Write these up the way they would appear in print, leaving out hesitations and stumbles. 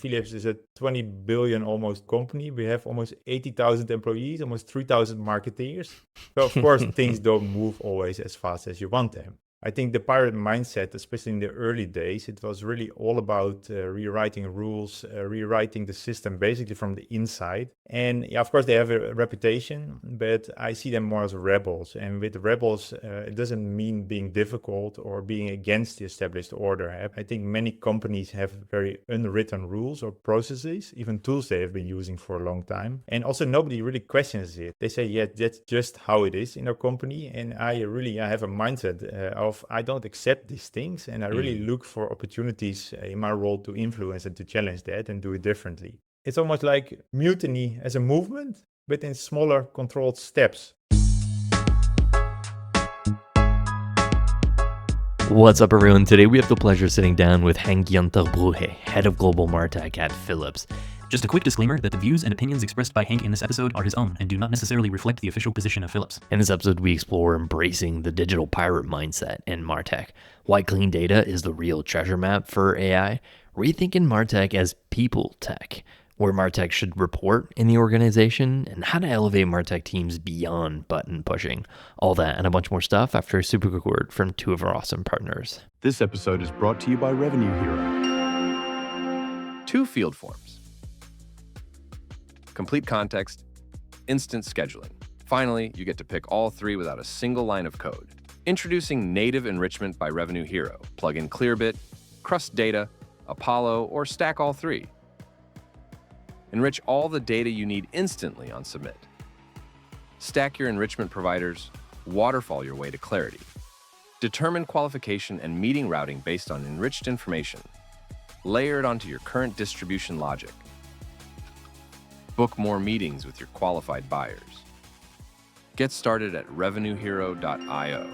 Philips is a 20 billion almost company. We have almost 80,000 employees, almost 3,000 marketeers. So of course, things don't move always as fast as you want them. I think the pirate mindset, especially in the early days, it was really all about rewriting rules, rewriting the system basically from the inside. And yeah, of course, they have a reputation, but I see them more as rebels. And with rebels, it doesn't mean being difficult or being against the established order. I think many companies have very unwritten rules or processes, even tools they have been using for a long time. And also nobody really questions it. They say, yeah, that's just how it is in our company. And I have a mindset of I don't accept these things, and I really look for opportunities in my role to influence and to challenge that and do it differently. It's almost like mutiny as a movement, but in smaller controlled steps. What's up, everyone? Today we have the pleasure of sitting down with Henk-jan Brugge, Head of Global Martech at Philips. Just a quick disclaimer that the views and opinions expressed by Henk in this episode are his own and do not necessarily reflect the official position of Philips. In this episode, we explore embracing the digital pirate mindset in Martech, why clean data is the real treasure map for AI, rethinking Martech as people tech, where Martech should report in the organization, and how to elevate Martech teams beyond button pushing. All that and a bunch more stuff after a super quick word from two of our awesome partners. This episode is brought to you by Revenue Hero. 2 field forms. Complete context, instant scheduling. Finally, you get to pick all 3 without a single line of code. Introducing native enrichment by Revenue Hero. Plug in Clearbit, Crust Data, Apollo, or stack all 3. Enrich all the data you need instantly on submit. Stack your enrichment providers, waterfall your way to clarity. Determine qualification and meeting routing based on enriched information. Layer it onto your current distribution logic. Book more meetings with your qualified buyers. Get started at revenuehero.io.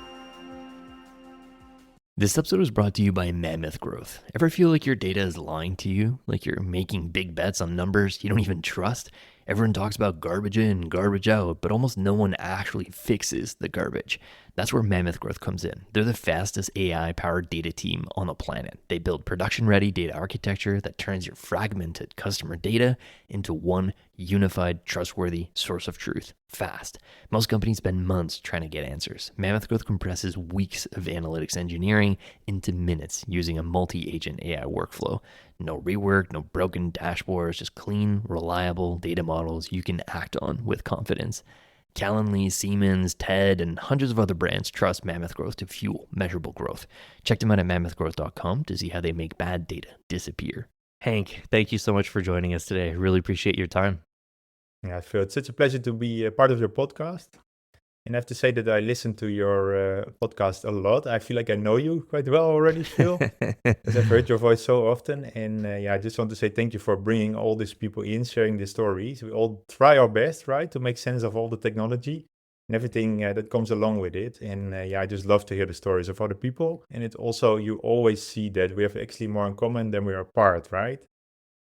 This episode is brought to you by Mammoth Growth. Ever feel like your data is lying to you? Like you're making big bets on numbers you don't even trust? Everyone talks about garbage in, garbage out, but almost no one actually fixes the garbage. That's where Mammoth Growth comes in. They're the fastest AI-powered data team on the planet. They build production-ready data architecture that turns your fragmented customer data into one unified, trustworthy source of truth, fast. Most companies spend months trying to get answers. Mammoth Growth compresses weeks of analytics engineering into minutes using a multi-agent AI workflow. No rework, no broken dashboards, just clean, reliable data models you can act on with confidence. Calendly, Siemens, TED, and hundreds of other brands trust Mammoth Growth to fuel measurable growth. Check them out at mammothgrowth.com to see how they make bad data disappear. Henk, thank you so much for joining us today. I really appreciate your time. Yeah, Phil, it's such a pleasure to be a part of your podcast. And I have to say that I listen to your podcast a lot. I feel like I know you quite well already, Phil, because I've heard your voice so often. And I just want to say thank you for bringing all these people in, sharing the stories. We all try our best, right, to make sense of all the technology and everything that comes along with it. And I just love to hear the stories of other people. And it also, you always see that we have actually more in common than we are apart, right?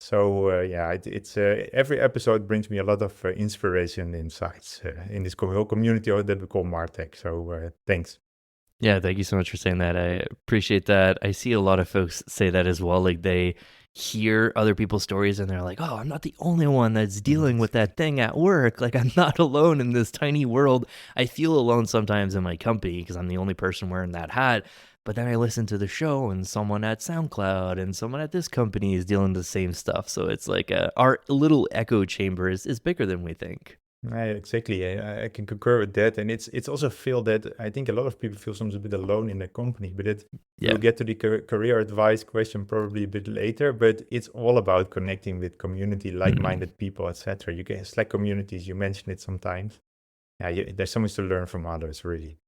So it's every episode brings me a lot of inspiration and insights in this whole community that we call Martech. So thanks. Yeah, thank you so much for saying that. I appreciate that. I see a lot of folks say that as well. Like they hear other people's stories and they're like, oh, I'm not the only one that's dealing with that thing at work. Like I'm not alone in this tiny world. I feel alone sometimes in my company because I'm the only person wearing that hat. But then I listen to the show and someone at SoundCloud and someone at this company is dealing with the same stuff. So it's like our little echo chamber is bigger than we think. Exactly. I can concur with that. And it's also feel that I think a lot of people feel sometimes a bit alone in the company, but we'll get to the career advice question probably a bit later, but it's all about connecting with community, like-minded people, etc. You get Slack communities, you mentioned it sometimes. There's so much to learn from others, really.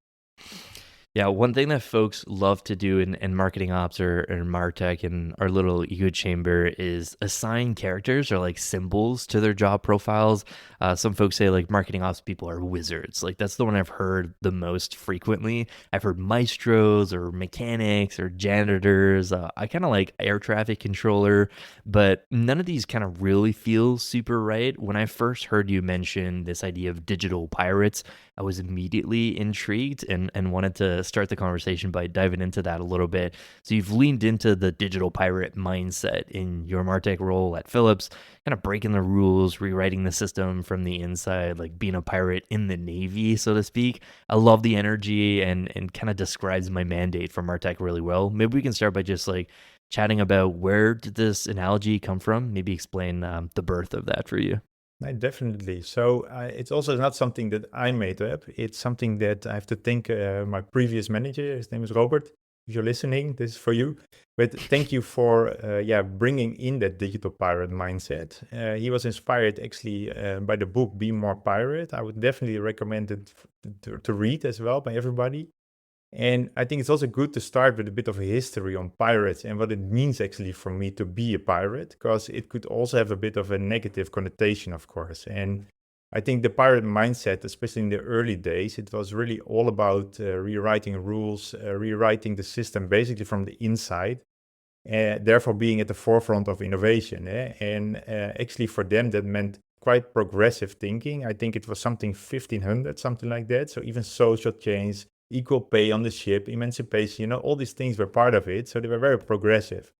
Yeah, one thing that folks love to do in marketing ops or in Martech and our little ego chamber is assign characters or like symbols to their job profiles. Some folks say like marketing ops people are wizards. Like that's the one I've heard the most frequently. I've heard maestros or mechanics or janitors. I kind of like air traffic controller, but none of these kind of really feel super right. When I first heard you mention this idea of digital pirates, I was immediately intrigued and wanted to start the conversation by diving into that a little bit. So you've leaned into the digital pirate mindset in your Martech role at Philips, kind of breaking the rules, rewriting the system from the inside, like being a pirate in the Navy, so to speak. I love the energy and kind of describes my mandate for Martech really well. Maybe we can start by just like chatting about where did this analogy come from? Maybe explain the birth of that for you. Definitely. So it's also not something that I made up. It's something that I have to thank my previous manager. His name is Robert. If you're listening, this is for you. But thank you for bringing in that digital pirate mindset. He was inspired actually by the book Be More Pirate. I would definitely recommend it to read as well by everybody. And I think it's also good to start with a bit of a history on pirates and what it means actually for me to be a pirate, because it could also have a bit of a negative connotation, of course. And I think the pirate mindset, especially in the early days, it was really all about rewriting rules, rewriting the system basically from the inside, therefore being at the forefront of innovation. And actually for them, that meant quite progressive thinking. I think it was something 1500, something like that. So even social change, equal pay on the ship, emancipation, all these things were part of it. So they were very progressive.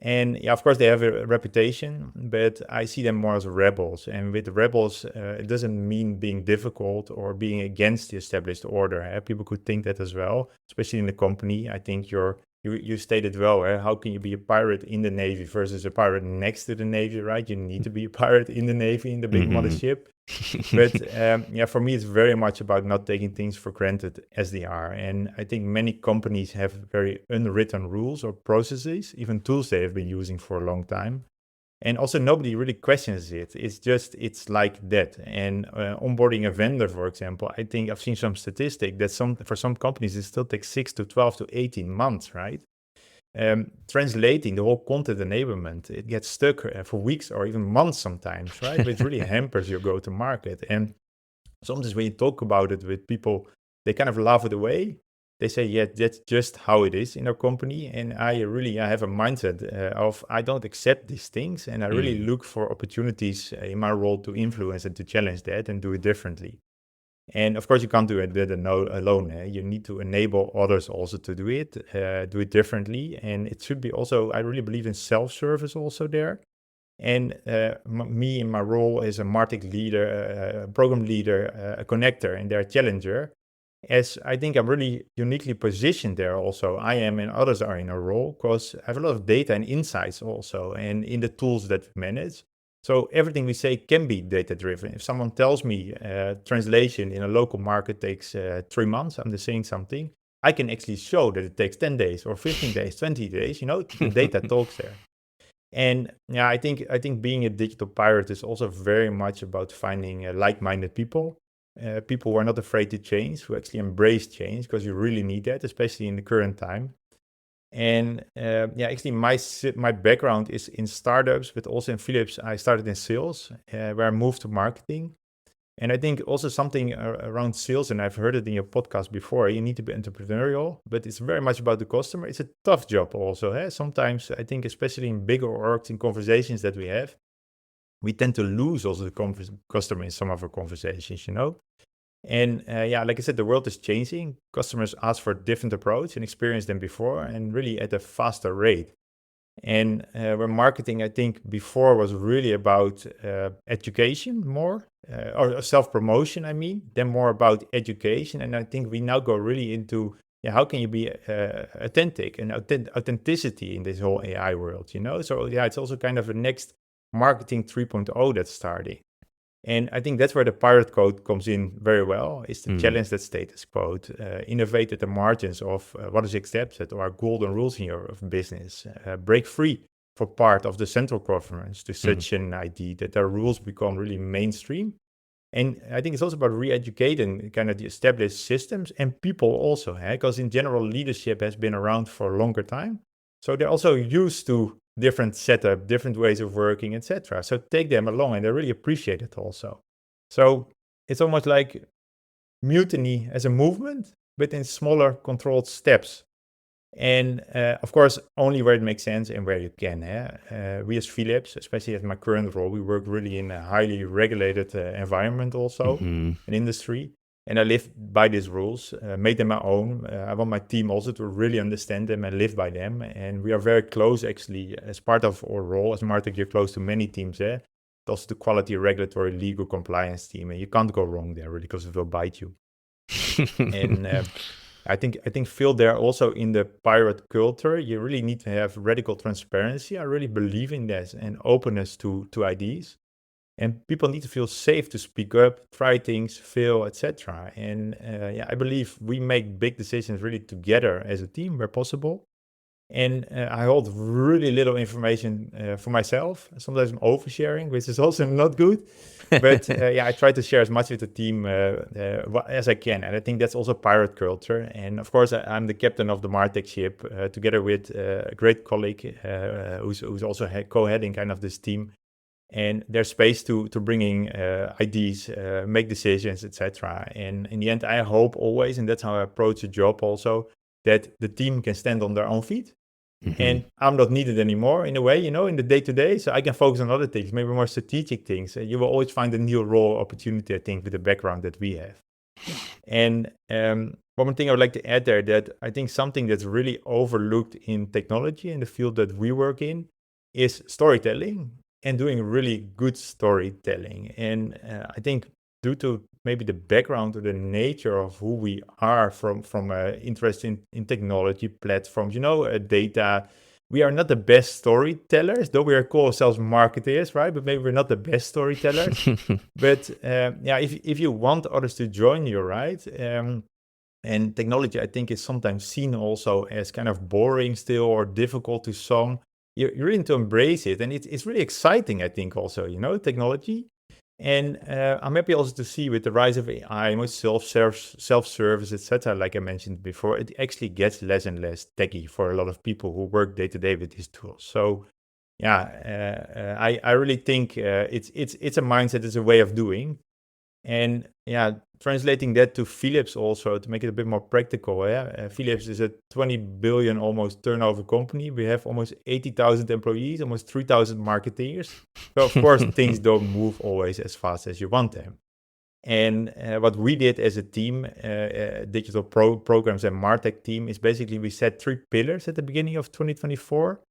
And yeah, of course, they have a reputation, but I see them more as rebels. And with rebels, it doesn't mean being difficult or being against the established order. People could think that as well, especially in the company. I think you stated well, how can you be a pirate in the Navy versus a pirate next to the Navy, right? You need to be a pirate in the Navy, in the big mothership. But for me, it's very much about not taking things for granted as they are. And I think many companies have very unwritten rules or processes, even tools they have been using for a long time. And also nobody really questions it. It's like that. And onboarding a vendor, for example, I think I've seen some statistic that for some companies, it still takes 6 to 12 to 18 months, right? Translating the whole content enablement, it gets stuck for weeks or even months sometimes, right? Which really hampers your go-to-market. And sometimes when you talk about it with people, they kind of laugh it away. They say, yeah, that's just how it is in our company. And I have a mindset of I don't accept these things. And I really look for opportunities in my role to influence and to challenge that and do it differently. And of course, you can't do it alone. You need to enable others also to do it differently. And it should be also, I really believe in self-service also there. And me in my role as a Martech leader, a program leader, a connector, and their challenger, as I think I'm really uniquely positioned there also. I am and others are in a role because I have a lot of data and insights also, and in the tools that we manage. So everything we say can be data-driven. If someone tells me translation in a local market takes 3 months, I'm just saying something, I can actually show that it takes 10 days or 15 days, 20 days, the data talks there. And yeah, I think being a digital pirate is also very much about finding like-minded people. People who are not afraid to change, who actually embrace change, because you really need that, especially in the current time. And actually my background is in startups, but also in Philips, I started in sales, where I moved to marketing. And I think also something around sales, and I've heard it in your podcast before, you need to be entrepreneurial, but it's very much about the customer. It's a tough job also. Sometimes I think, especially in bigger orgs, in conversations that we have, we tend to lose also the customer in some of our conversations, And like I said, the world is changing. Customers ask for a different approach and experience than before, and really at a faster rate. And where marketing, I think, before was really about education more, or self-promotion, then more about education. And I think we now go really into, how can you be authentic and authenticity in this whole AI world, So it's also kind of a next marketing 3.0 that's starting. And I think that's where the pirate code comes in very well, is to challenge that status quo, innovate at the margins of what is accepted or golden rules in your business, break free for part of the central governance to such an idea that their rules become really mainstream. And I think it's also about re-educating kind of the established systems and people also, because in general, leadership has been around for a longer time. So they're also used to different setup, different ways of working, etc. So take them along, and they really appreciate it also. So it's almost like mutiny as a movement, but in smaller controlled steps. And of course, only where it makes sense and where you can. We as Philips, especially at my current role, we work really in a highly regulated environment also, an industry. And I live by these rules, made them my own. I want my team also to really understand them and live by them. And we are very close, actually, as part of our role as Martech. You're close to many teams, also the quality, regulatory, legal, compliance team, and you can't go wrong there really because it will bite you. And I think Phil, there also in the pirate culture, you really need to have radical transparency. I really believe in this and openness to ideas. And people need to feel safe to speak up, try things, fail, etc. And I believe we make big decisions really together as a team where possible. And I hold really little information for myself. Sometimes I'm oversharing, which is also not good. But I try to share as much with the team as I can. And I think that's also pirate culture. And of course, I'm the captain of the Martech ship, together with a great colleague who's also co-heading kind of this team. And there's space to bringing ideas, make decisions, etc. And in the end, I hope always, and that's how I approach the job also, that the team can stand on their own feet. Mm-hmm. And I'm not needed anymore in a way, in the day-to-day. So I can focus on other things, maybe more strategic things. You will always find a new role opportunity, I think, with the background that we have. And one more thing I would like to add there, that I think something that's really overlooked in technology in the field that we work in is storytelling and doing really good storytelling. And I think due to maybe the background or the nature of who we are from interest in technology platforms, data, we are not the best storytellers, though we are call ourselves marketers, right? But maybe we're not the best storytellers. But if you want others to join you, right? And technology, I think, is sometimes seen also as kind of boring still or difficult to some. You really need to embrace it. And it's really exciting, I think, also, technology. And I'm happy also to see with the rise of AI, self-service, etc., like I mentioned before, it actually gets less and less techy for a lot of people who work day-to-day with these tools. So, I really think it's a mindset, it's a way of doing. And translating that to Philips also, to make it a bit more practical. Philips is a 20 billion almost turnover company. We have almost 80,000 employees, almost 3,000 marketeers. So of course, things don't move always as fast as you want them. And what we did as a team, digital programs and Martech team, is basically we set 3 pillars at the beginning of 2024,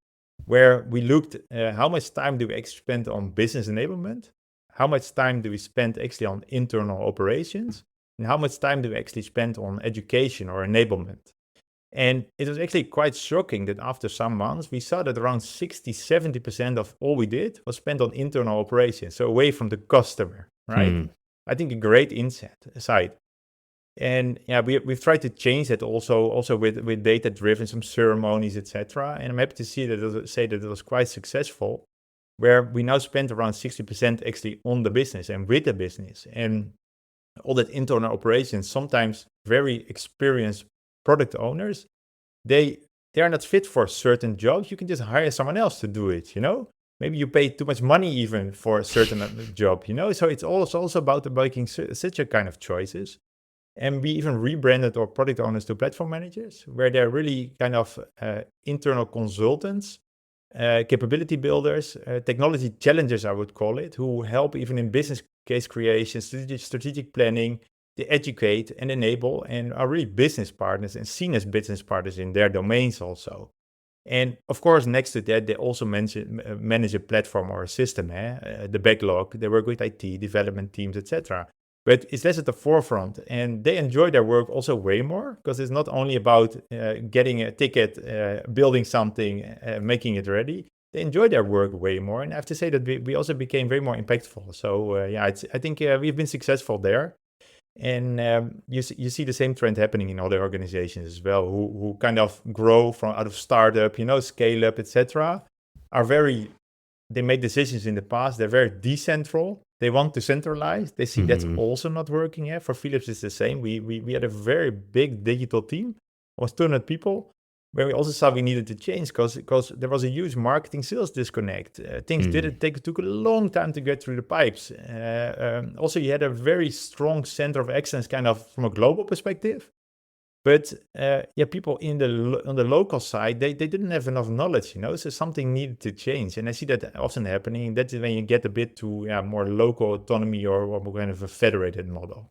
where we looked how much time do we actually spend on business enablement, how much time do we spend actually on internal operations, and how much time do we actually spend on education or enablement. And it was actually quite shocking that after some months, we saw that around 60-70% of all we did was spent on internal operations, so away from the customer, right? I think a great insight. And we've tried to change that also with data-driven, some ceremonies, etc. And I'm happy to see that it was quite successful, where we now spend around 60% actually on the business and with the business. And all that internal operations, sometimes very experienced product owners, they are not fit for certain jobs. You can just hire someone else to do it, Maybe you pay too much money even for a certain job, So it's also about making such a kind of choices. And we even rebranded our product owners to platform managers, where they're really kind of internal consultants, capability builders, technology challengers, I would call it, who help even in business case creation, strategic planning, to educate and enable, and are really business partners and seen as business partners in their domains also. And of course, next to that, they also manage a platform or a system, the backlog. They work with IT, development teams, etc. But it's less at the forefront, and they enjoy their work also way more, because it's not only about getting a ticket, building something, making it ready. They enjoy their work way more, and I have to say that we also became way more impactful. So I think we've been successful there, and you see the same trend happening in other organizations as well, who kind of grow from out of startup, scale up, etc. They made decisions in the past. They're very decentral. They want to centralize. They see that's also not working. For Philips, it's the same. We had a very big digital team, almost 200 people, where we also saw we needed to change because there was a huge marketing sales disconnect. Things took a long time to get through the pipes. Also, you had a very strong center of excellence kind of from a global perspective. But people on the local side, they didn't have enough knowledge, so something needed to change. And I see that often happening. That's when you get a bit to more local autonomy or more kind of a federated model.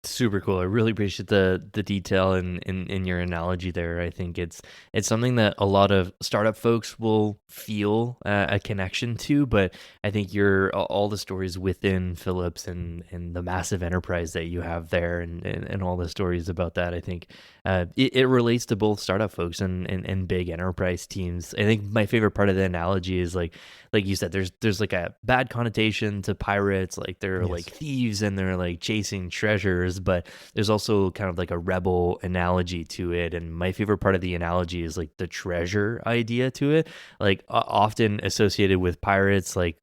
Super cool. I really appreciate the detail in your analogy there. I think it's something that a lot of startup folks will feel a connection to, but I think all the stories within Philips and the massive enterprise that you have there and all the stories about that, I think it relates to both startup folks and big enterprise teams. I think my favorite part of the analogy is like you said, there's like a bad connotation to pirates, like they're like Yes. thieves and they're like chasing treasures, but there's also kind of like a rebel analogy to it. And my favorite part of the analogy is like the treasure idea to it, like often associated with pirates, like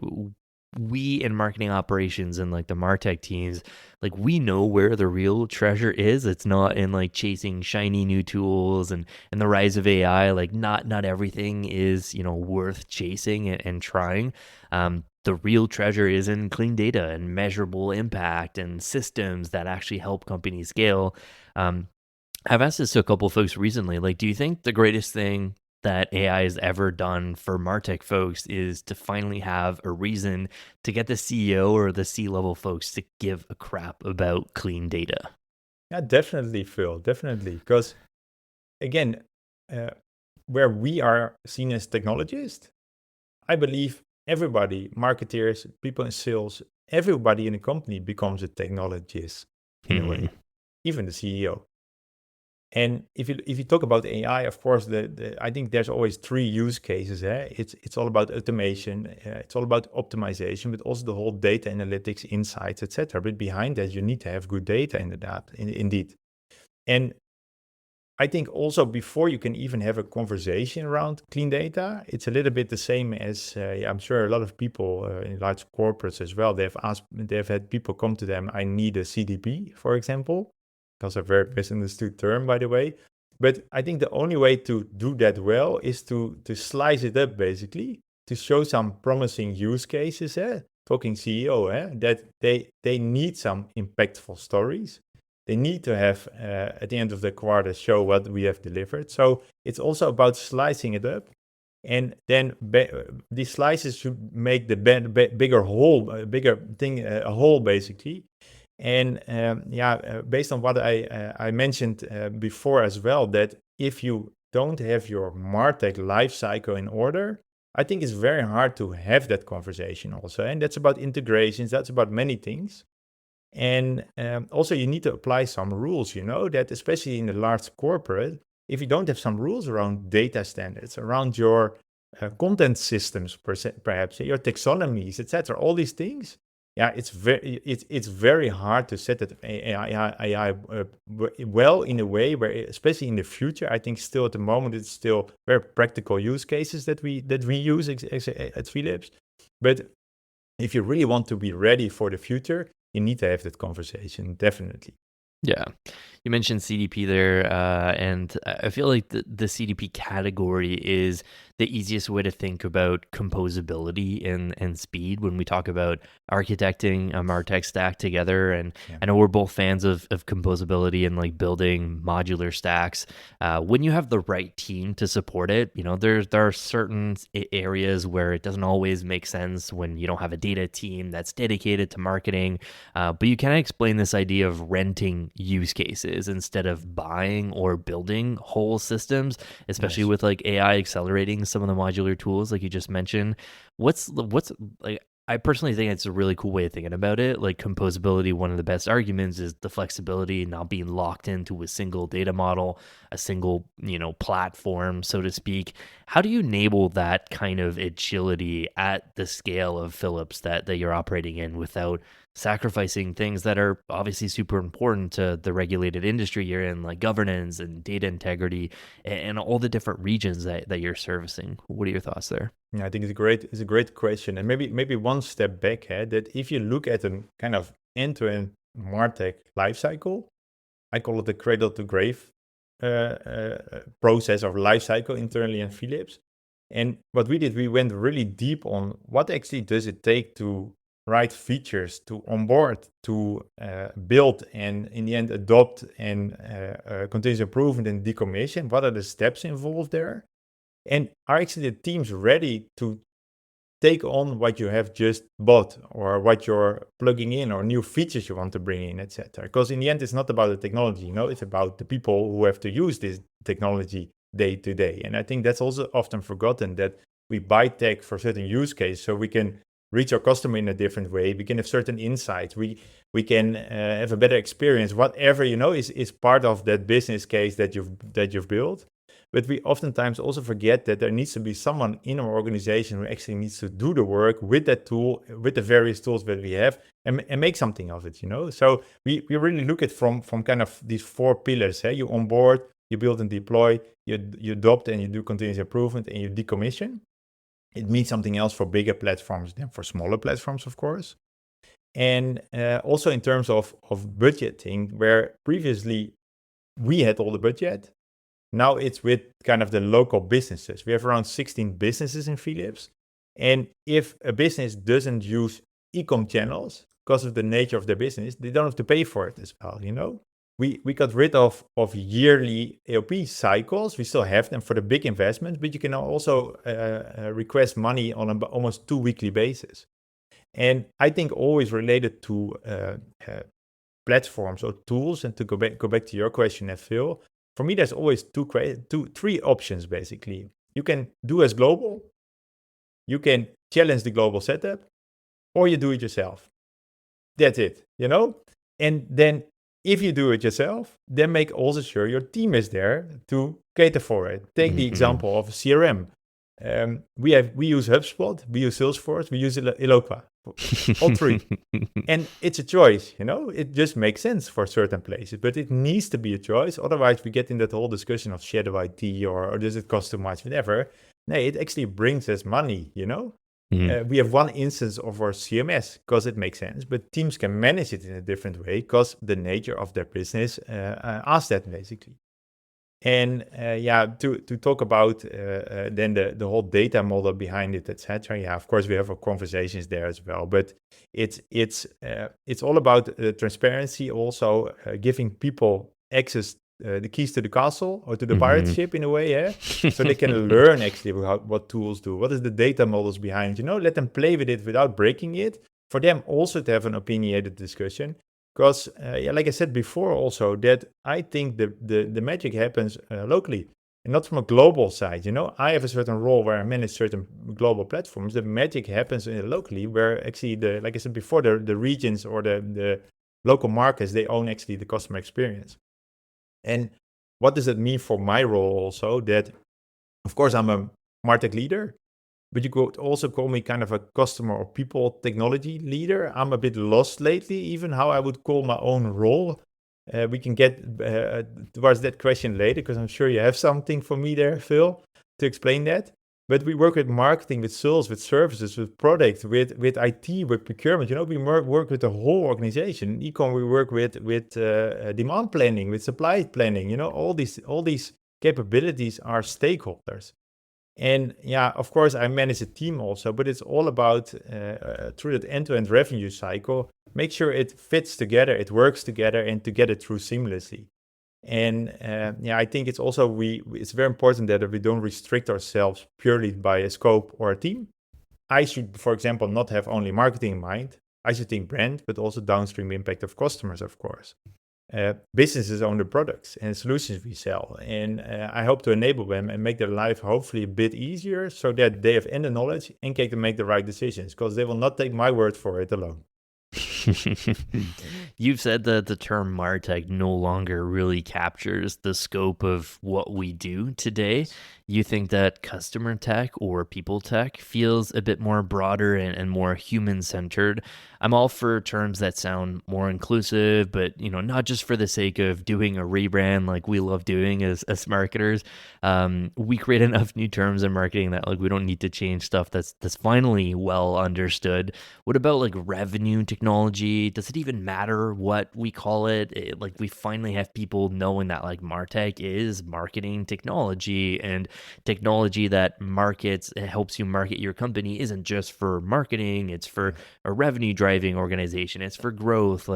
we in marketing operations and like the Martech teams, like we know where the real treasure is. It's not in like chasing shiny new tools and the rise of AI. Like not everything is, worth chasing and trying. The real treasure is in clean data and measurable impact and systems that actually help companies scale. Um, I've asked this to a couple of folks recently. Like, do you think the greatest thing that AI has ever done for Martech folks is to finally have a reason to get the CEO or the C-level folks to give a crap about clean data? Yeah, definitely, Phil. Definitely. Because again, uh, where we are seen as technologists, I believe everybody, marketeers, people in sales, everybody in a company becomes a technologist in a Hmm. way, even the CEO. And if you talk about AI, of course, I think there's always three use cases. It's all about automation, it's all about optimization, but also the whole data analytics, insights, etc. But behind that, you need to have good data indeed. And I think also before you can even have a conversation around clean data, it's a little bit the same as I'm sure a lot of people in large corporates as well. They've had people come to them. I need a CDP, for example. That's a very misunderstood term, by the way. But I think the only way to do that well is to slice it up, basically, to show some promising use cases. Talking CEO, that they need some impactful stories. They need to have at the end of the quarter show what we have delivered. So it's also about slicing it up, and then these slices should make the bigger whole, bigger thing, a whole basically. And based on what I mentioned before as well, that if you don't have your Martech life cycle in order, I think it's very hard to have that conversation also. And that's about integrations. That's about many things. And also, you need to apply some rules, that especially in the large corporate, if you don't have some rules around data standards, around your content systems, perhaps your taxonomies, etc., all these things, it's very hard to set that AI well in a way where, especially in the future, I think still at the moment it's still very practical use cases that we use at Philips. But if you really want to be ready for the future, you need to have that conversation, definitely. Yeah. You mentioned CDP there, and I feel like the CDP category is the easiest way to think about composability and speed when we talk about architecting a MarTech stack together. And Yeah. I know we're both fans of composability and like building modular stacks. When you have the right team to support it, there are certain areas where it doesn't always make sense when you don't have a data team that's dedicated to marketing. But you kind of explain this idea of renting use cases instead of buying or building whole systems, especially Yes. with like AI accelerating some of the modular tools like you just mentioned. What's like, I personally think it's a really cool way of thinking about it. Like composability, one of the best arguments is the flexibility, not being locked into a single data model, a single, platform, so to speak. How do you enable that kind of agility at the scale of Philips that you're operating in without sacrificing things that are obviously super important to the regulated industry you're in, like governance and data integrity and all the different regions that you're servicing? What are your thoughts there? Yeah, I think it's a great question. And maybe one step back, that if you look at a kind of end-to-end MarTech lifecycle, I call it the cradle to grave process or lifecycle internally in Philips. And what we did, we went really deep on what actually does it take to write features, to onboard, to build, and in the end adopt and continuous improvement and decommission. What are the steps involved there? And are actually the teams ready to take on what you have just bought or what you're plugging in or new features you want to bring in, etc. Because in the end, it's not about the technology, it's about the people who have to use this technology day to day. And I think that's also often forgotten, that we buy tech for certain use cases so we can reach our customer in a different way. We can have certain insights. We can have a better experience. Whatever is part of that business case that you've built. But we oftentimes also forget that there needs to be someone in our organization who actually needs to do the work with that tool, with the various tools that we have, and make something of it. So we really look at from kind of these 4 pillars. You onboard, you build and deploy, you adopt and you do continuous improvement, and you decommission. It means something else for bigger platforms than for smaller platforms, of course. And also in terms of budgeting, where previously we had all the budget, now it's with kind of the local businesses. We have around 16 businesses in Philips. And if a business doesn't use e-com channels because of the nature of their business, they don't have to pay for it as well, We got rid of yearly AOP cycles. We still have them for the big investments, but you can also request money on an almost 2 weekly basis. And I think always related to platforms or tools, and to go back to your question, Phil, for me, there's always 3 options, basically. You can do as global, you can challenge the global setup, or you do it yourself. That's it, And then if you do it yourself, then make also sure your team is there to cater for it. Take the example of CRM. We use HubSpot, we use Salesforce, we use Eloqua, all 3. And it's a choice, It just makes sense for certain places, but it needs to be a choice. Otherwise, we get in that whole discussion of shadow IT or does it cost too much, whatever. No, it actually brings us money, We have one instance of our CMS because it makes sense, but teams can manage it in a different way because the nature of their business asks that, basically. And to talk about then the whole data model behind it, etc. Yeah, of course we have our conversations there as well, but it's all about transparency, also giving people access, the keys to the castle or to the pirate ship in a way, so they can learn actually what tools do, what is the data models behind it, let them play with it without breaking it, for them also to have an opinionated discussion. Because, like I said before also, that I think the magic happens locally and not from a global side. I have a certain role where I manage certain global platforms. The magic happens locally, where actually, like I said before, the regions or the local markets, they own actually the customer experience. And what does that mean for my role also? That, of course, I'm a MarTech leader, but you could also call me kind of a customer or people technology leader. I'm a bit lost lately, even how I would call my own role. We can get towards that question later, because I'm sure you have something for me there, Phil, to explain that. But we work with marketing, with sales, with services, with product, with IT, with procurement. We work with the whole organization. In e-com, we work with demand planning, with supply planning. All these capabilities are stakeholders. And of course, I manage a team also, but it's all about, through that end-to-end revenue cycle, make sure it fits together, it works together, and to get it through seamlessly. And I think it's also, it's very important that we don't restrict ourselves purely by a scope or a team. I should, for example, not have only marketing in mind. I should think brand, but also downstream impact of customers, of course. Businesses own the products and solutions we sell, and I hope to enable them and make their life hopefully a bit easier, so that they have the knowledge and can make the right decisions, because they will not take my word for it alone. You've said that the term MarTech no longer really captures the scope of what we do today. You think that customer tech or people tech feels a bit more broader and more human-centered. I'm all for terms that sound more inclusive, but not just for the sake of doing a rebrand like we love doing as marketers. We create enough new terms in marketing that we don't need to change stuff that's finally well understood. What about revenue technology? Does it even matter what we call it? We finally have people knowing that MarTech is marketing technology, and technology that helps you market your company isn't just for marketing, it's for a revenue driving organization, it's for growth.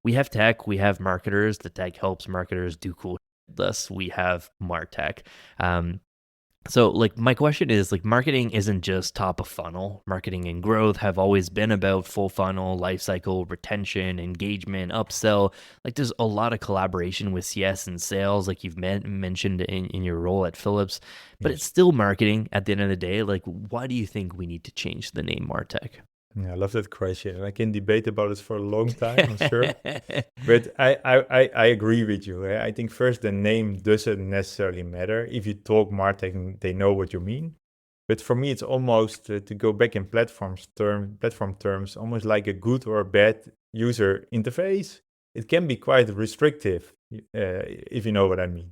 We have tech, we have marketers, the tech helps marketers do cool shit. Thus we have MarTech. So, like, my question is, like, marketing isn't just top of funnel. Marketing and growth have always been about full funnel, life cycle, retention, engagement, upsell. Like, there's a lot of collaboration with CS and sales, like you've mentioned in your role at Philips, but it's Yes. still marketing at the end of the day. Like, why do you think we need to change the name Martech? Yeah, I love that question. I can debate about it for a long time, I'm sure. But I agree with you. I think first the name doesn't necessarily matter. If you talk MarTech, they know what you mean. But for me, it's almost to go back in platform terms, almost like a good or a bad user interface. It can be quite restrictive, if you know what I mean.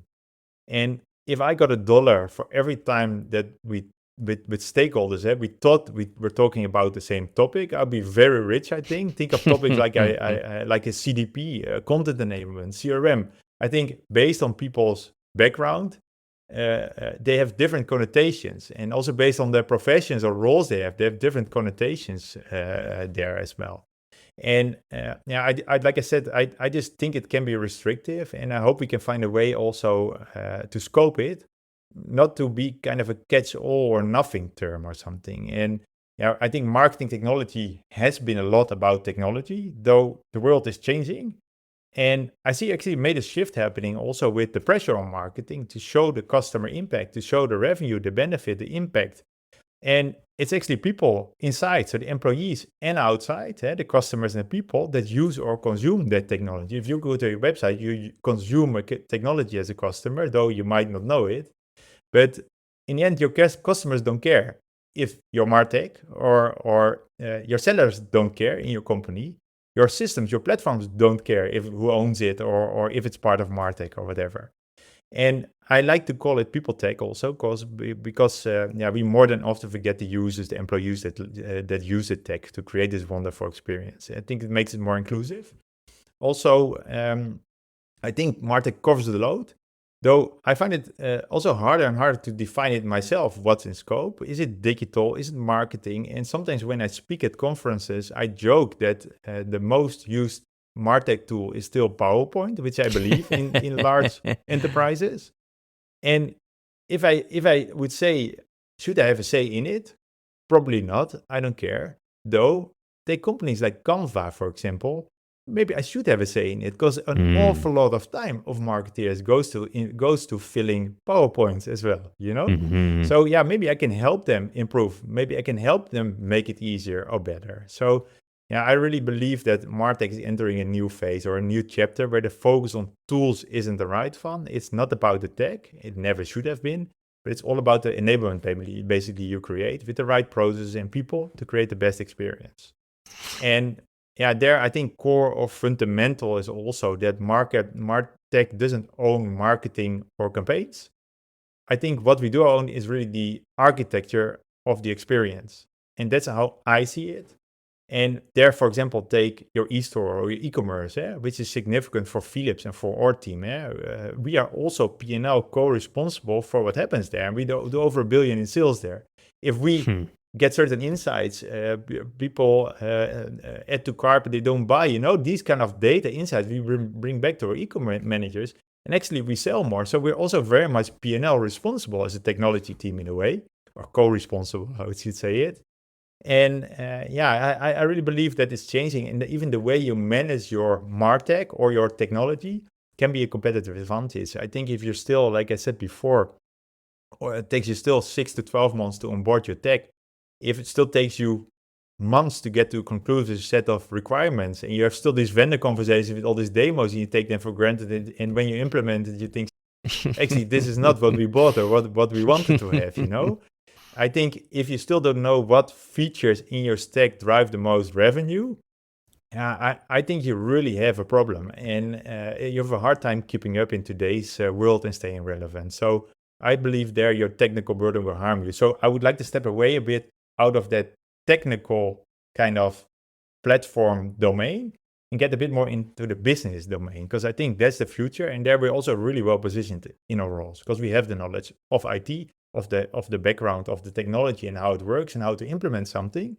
And if I got $1 for every time that we with stakeholders, we thought we were talking about the same topic, I'll be very rich. I think of topics like I like a CDP, content enablement, CRM. I think based on people's background, they have different connotations, and also based on their professions or roles they have different connotations there as well. And yeah, I like I said, I just think it can be restrictive, and I hope we can find a way also to scope it, not to be kind of a catch-all or nothing term or something. And yeah, I think marketing technology has been a lot about technology, though the world is changing. And I see actually made a shift happening also with the pressure on marketing to show the customer impact, to show the revenue, the benefit, the impact. And it's actually people inside, so the employees and outside, the customers and people that use or consume that technology. If you go to your website, you consume a technology as a customer, though you might not know it. But in the end, your customers don't care if you're MarTech or your sellers don't care in your company. Your systems, your platforms don't care if who owns it or if it's part of MarTech or whatever. And I like to call it people tech also because we more than often forget the users, the employees that use the tech to create this wonderful experience. I think it makes it more inclusive. Also, I think MarTech covers the load, though I find it also harder and harder to define it myself. What's in scope? Is it digital? Is it marketing? And sometimes when I speak at conferences, I joke that the most used MarTech tool is still PowerPoint, which I believe in large enterprises. And if I would say, should I have a say in it? Probably not. I don't care. Though, take companies like Canva, for example. Maybe I should have a say in it because an awful lot of time of marketeers goes to filling PowerPoints as well, you know? Mhm. So yeah, maybe I can help them improve. Maybe I can help them make it easier or better. So yeah, I really believe that MarTech is entering a new phase or a new chapter where the focus on tools isn't the right one. It's not about the tech. It never should have been. But it's all about the enablement basically you create with the right processes and people to create the best experience. And yeah, there I think core or fundamental is also that MarTech doesn't own marketing or campaigns. I think what we do own is really the architecture of the experience. And that's how I see it. And there, for example, take your e-store or your e-commerce, which is significant for Philips and for our team. We are also P&L co-responsible for what happens there. And we do over $1 billion in sales there. If we get certain insights, people add to cart, but they don't buy, these kind of data insights we bring back to our e-commerce managers. And actually, we sell more. So we're also very much P&L responsible as a technology team in a way, or co-responsible, how would you say it. And I really believe that it's changing. And even the way you manage your MarTech or your technology can be a competitive advantage. I think if you're still, like I said before, or it takes you still 6 to 12 months to onboard your tech, if it still takes you months to get to a conclusive set of requirements, and you have still these vendor conversations with all these demos, and you take them for granted, and when you implement it, you think, actually, this is not what we bought or what we wanted to have. I think if you still don't know what features in your stack drive the most revenue, I think you really have a problem, and you have a hard time keeping up in today's world and staying relevant. So I believe there your technical burden will harm you. So I would like to step away a bit out of that technical kind of platform domain and get a bit more into the business domain, because I think that's the future, and there we're also really well positioned in our roles because we have the knowledge of IT, of the background of the technology and how it works and how to implement something.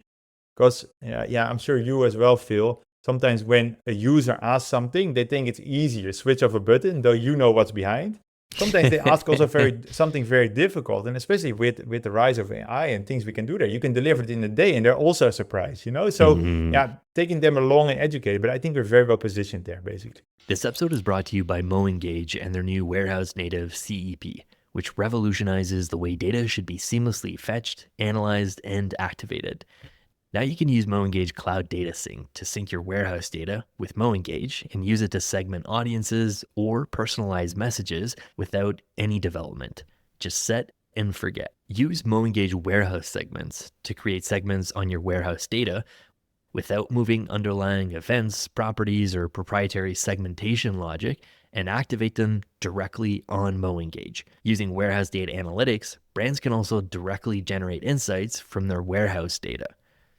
Because I'm sure you as well feel sometimes when a user asks something, they think it's easy to switch off a button, though you know what's behind. sometimes they ask also something very difficult, and especially with the rise of AI and things we can do there, you can deliver it in a day, and they're also surprised, So yeah, taking them along and educate. But I think we're very well positioned there, basically. This episode is brought to you by MoEngage and their new warehouse native CEP, which revolutionizes the way data should be seamlessly fetched, analyzed, and activated. Now you can use MoEngage Cloud Data Sync to sync your warehouse data with MoEngage and use it to segment audiences or personalize messages without any development. Just set and forget. Use MoEngage warehouse segments to create segments on your warehouse data without moving underlying events, properties, or proprietary segmentation logic, and activate them directly on MoEngage. Using warehouse data analytics, brands can also directly generate insights from their warehouse data.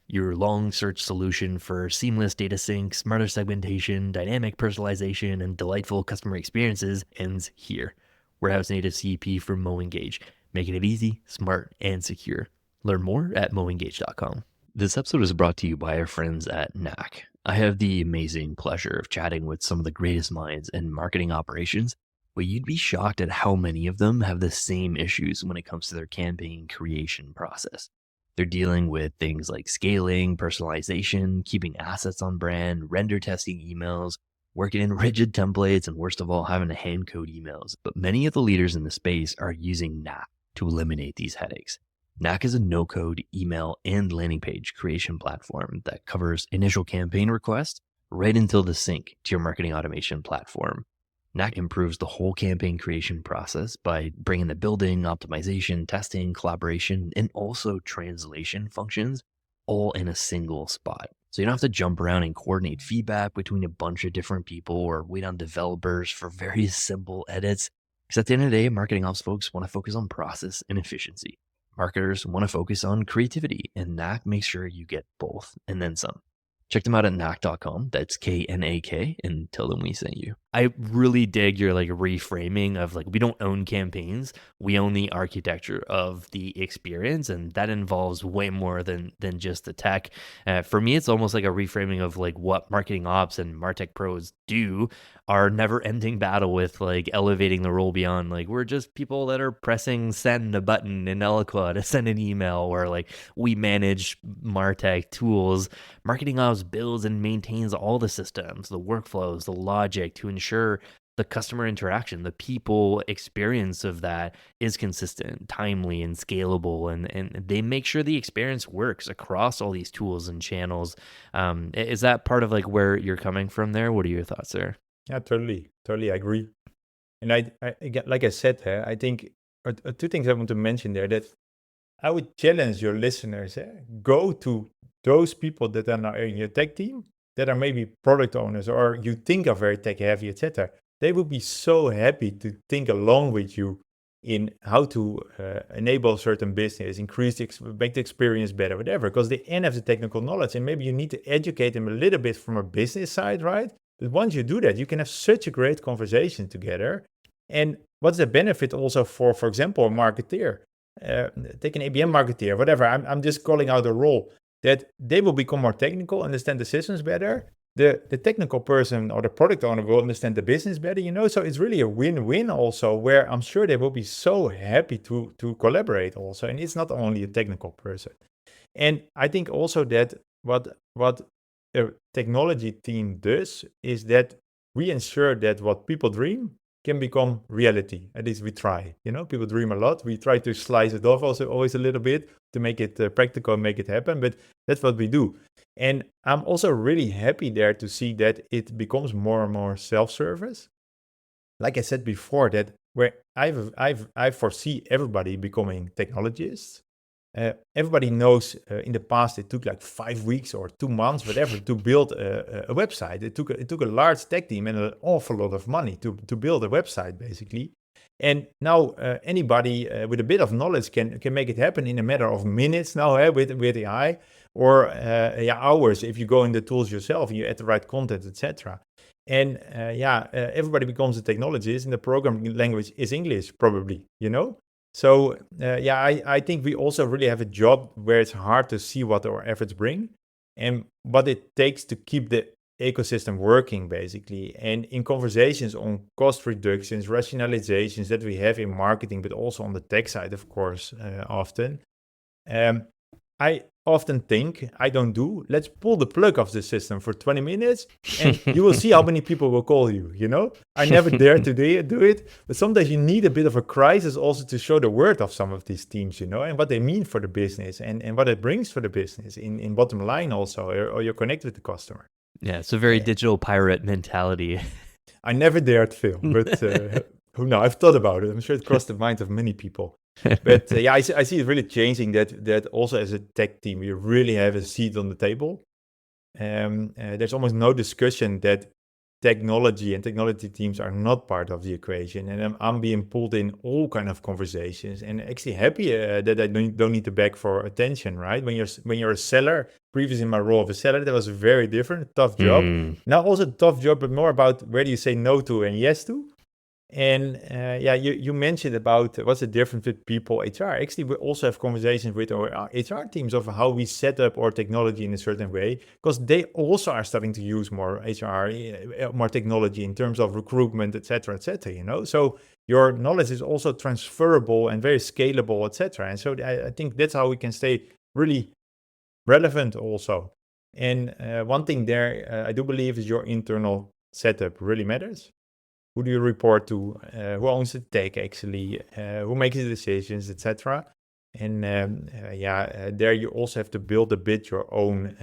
Your long search solution for seamless data sync, smarter segmentation, dynamic personalization, and delightful customer experiences ends here. Warehouse native CEP from MoEngage, making it easy, smart, and secure. Learn more at moengage.com. This episode is brought to you by our friends at Knack. I have the amazing pleasure of chatting with some of the greatest minds in marketing operations, but you'd be shocked at how many of them have the same issues when it comes to their campaign creation process. They're dealing with things like scaling, personalization, keeping assets on brand, render testing emails, working in rigid templates, and worst of all, having to hand code emails. But many of the leaders in the space are using Knack to eliminate these headaches. Knack is a no-code email and landing page creation platform that covers initial campaign requests right until the sync to your marketing automation platform. Knack improves the whole campaign creation process by bringing the building, optimization, testing, collaboration, and also translation functions all in a single spot. So you don't have to jump around and coordinate feedback between a bunch of different people or wait on developers for very simple edits. Because at the end of the day, marketing ops folks want to focus on process and efficiency. Marketers want to focus on creativity, and Knack makes sure you get both and then some. Check them out at knack.com. That's KNAK, and tell them we sent you. I really dig your reframing of we don't own campaigns. We own the architecture of the experience, and that involves way more than just the tech. For me, it's almost like a reframing of what marketing ops and MarTech pros do, our never-ending battle with elevating the role beyond we're just people that are pressing send a button in Eloqua to send an email, or we manage MarTech tools. Marketing ops builds and maintains all the systems, the workflows, the logic to ensure the customer interaction, the people experience of that is consistent, timely, and scalable, and they make sure the experience works across all these tools and channels. Is that part of where you're coming from there? What are your thoughts there? Yeah, totally, I agree. And I like I said, I think two things I want to mention there, that I would challenge your listeners, go to those people that are now in your tech team, that are maybe product owners, or you think are very tech heavy, etc. They would be so happy to think along with you in how to enable certain business, make the experience better, whatever, because they have the technical knowledge, and maybe you need to educate them a little bit from a business side, right? But once you do that, you can have such a great conversation together. And what's the benefit also for example, a marketeer? Take an ABM marketeer, whatever. I'm just calling out a role, that they will become more technical, understand the systems better. The technical person or the product owner will understand the business better, So it's really a win-win also, where I'm sure they will be so happy to collaborate also. And it's not only a technical person. And I think also that what a technology team does is that we ensure that what people dream can become reality. At least we try. People dream a lot. We try to slice it off also always a little bit to make it practical and make it happen. But that's what we do. And I'm also really happy there to see that it becomes more and more self-service. Like I said before, that where I foresee everybody becoming technologists. Everybody knows in the past it took 5 weeks or 2 months, whatever, to build a website. It took a large tech team and an awful lot of money to build a website, basically. And now anybody with a bit of knowledge can make it happen in a matter of minutes now with AI, or hours if you go in the tools yourself, you add the right content, etc. And everybody becomes a technologist, and the programming language is English, probably, So I think we also really have a job where it's hard to see what our efforts bring and what it takes to keep the ecosystem working basically. And in conversations on cost reductions, rationalizations that we have in marketing, but also on the tech side, of course, often, I often think, I don't do, let's pull the plug off the system for 20 minutes and you will see how many people will call you, you know? I never dare to do it, but sometimes you need a bit of a crisis also to show the worth of some of these teams, you know, and what they mean for the business and what it brings for the business in bottom line also, or you connect with the customer. Yeah, it's a very digital pirate mentality. I never dared, Phil, but who knows? I've thought about it. I'm sure it crossed the mind of many people. But I see it really changing that also as a tech team, we really have a seat on the table. There's almost no discussion that technology and technology teams are not part of the equation. And I'm being pulled in all kind of conversations and actually happy that I don't need to beg for attention, right? When you're a seller, previously in my role of a seller, that was a very different, tough job. Now also a tough job, but more about where do you say no to and yes to. And you mentioned about what's the difference with people HR. Actually, we also have conversations with our HR teams of how we set up our technology in a certain way, because they also are starting to use more HR, more technology in terms of recruitment, et cetera, you know. So your knowledge is also transferable and very scalable, et cetera. And so I think that's how we can stay really relevant also. And one thing there, I do believe, is your internal setup really matters. Who do you report to? Who owns the tech actually? Who makes the decisions, etc. And there you also have to build a bit your own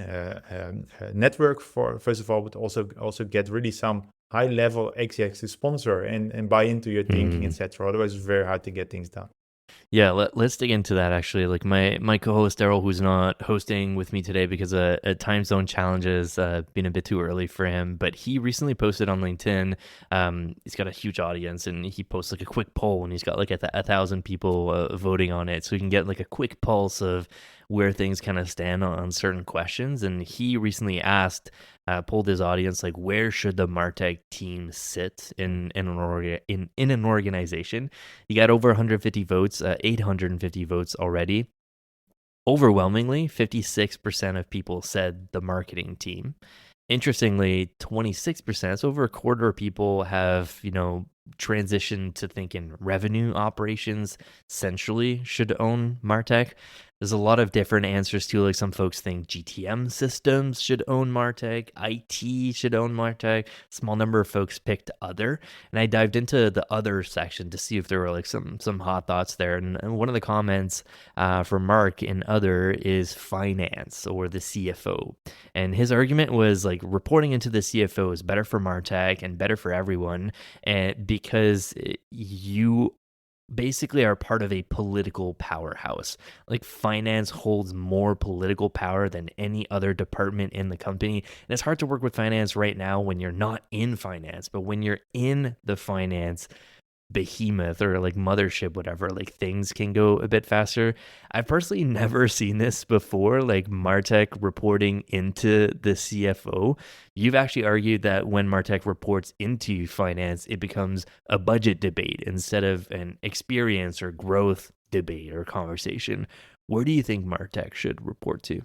network for first of all, but also get really some high level execs to sponsor and buy into your thinking, etc. Otherwise, it's very hard to get things done. Yeah, let's dig into that actually. Like my co-host Daryl, who's not hosting with me today because of time zone challenges, being a bit too early for him, but he recently posted on LinkedIn. He's got a huge audience, and he posts like a quick poll, and he's got like 1,000 people voting on it, so he can get like a quick pulse of where things kind of stand on certain questions. And he recently asked, polled his audience, like, where should the Martech team sit in an organization? He got over 150 votes, 850 votes already. Overwhelmingly, 56% of people said the marketing team. Interestingly, 26%, so over a quarter of people have, transitioned to thinking revenue operations centrally should own MarTech. There's a lot of different answers too. Like some folks think GTM systems should own MarTech, IT should own MarTech. Small number of folks picked other, and I dived into the other section to see if there were like some hot thoughts there. And one of the comments from Mark in other is finance or the CFO, and his argument was like reporting into the CFO is better for MarTech and better for everyone, and because you basically are part of a political powerhouse. Like finance holds more political power than any other department in the company. And it's hard to work with finance right now when you're not in finance, but when you're in the finance behemoth or like mothership, whatever, like things can go a bit faster. I've personally never seen this before, like MarTech reporting into the CFO. You've actually argued that when MarTech reports into finance, it becomes a budget debate instead of an experience or growth debate or conversation. Where do you think MarTech should report to?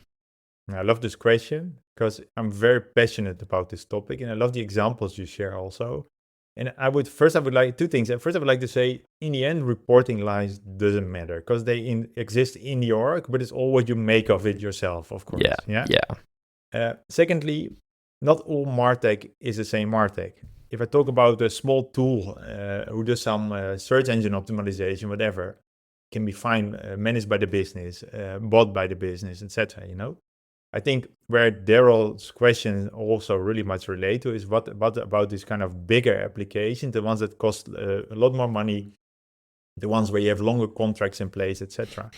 I love this question because I'm very passionate about this topic, and I love the examples you share also. And I would like two things. First, I would like to say, in the end, reporting lines doesn't matter because they exist in the org, but it's all what you make of it yourself, of course. Yeah. Secondly, not all MarTech is the same MarTech. If I talk about a small tool who does some search engine optimization, whatever, can be fine, managed by the business, bought by the business, etc. I think where Daryl's question also really much relate to is what about this kind of bigger applications, the ones that cost a lot more money, the ones where you have longer contracts in place, etc.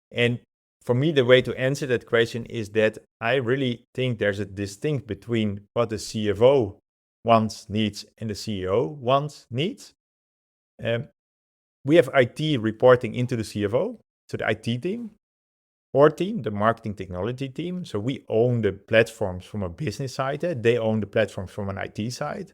And for me, the way to answer that question is that I really think there's a distinct between what the CFO wants, needs, and the CEO wants, needs. We have IT reporting into the CFO, so the IT team. Our team, the marketing technology team, so we own the platforms from a business side, they own the platforms from an IT side,